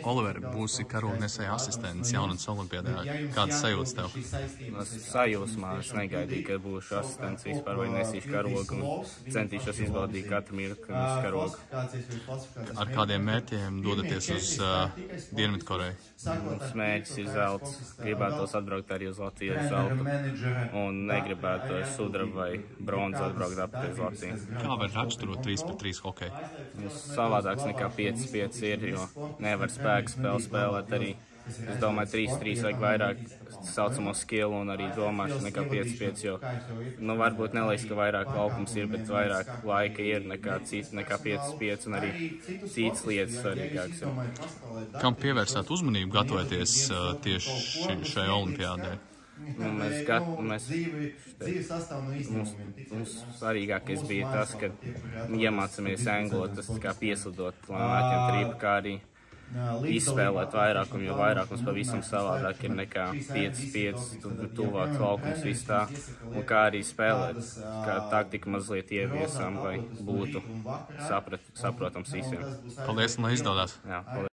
Oliver, būsi karognesēja asistents jaunatnes olimpiādā. Kādas sajūtas tev? Sajūsmā es negaidīju, ka būšu asistents vispār vai nesīšu karogu un centīšos izbaudīt katru mirkli, kad nesu karogu. Ar kādiem mērķiem dodaties uz Dienvidkoreju? Mums mērķis ir zelts. Gribētos atbraukt arī uz Latviju ar zeltu un negribētu ar sudrabu vai bronzu atbraukt atpakaļ uz Latviju. Kā var raksturot 3-3 hokeju? Savādāks nekā 5-5 ir, jo nevar spēku spēli spēlēt arī. Es domāju, 3-3 vajag vairāk saucamo skillu un arī domāšanu nekā 5-5, jo, varbūt neliekas, ka vairāk laukums ir, bet vairāk laika ir nekā 5-5 un arī citas lietas svarīgākas. Kam pievērsāt uzmanību gatavoties tieši šai olimpiādai? Mums svarīgākais bija tas, ka iemācāmies anglot, tas kā pieslidot plānāķiem trīpu, kā arī izspēlēt vairākumu, jo vairākums pavisam savādāk ir nekā 5-5, tuvāks laukums viss tā, un kā arī spēlēt, kā taktika mazliet ieviesām, lai būtu saprotams visiem. Paldies un lai izdodās! Jā, paldies.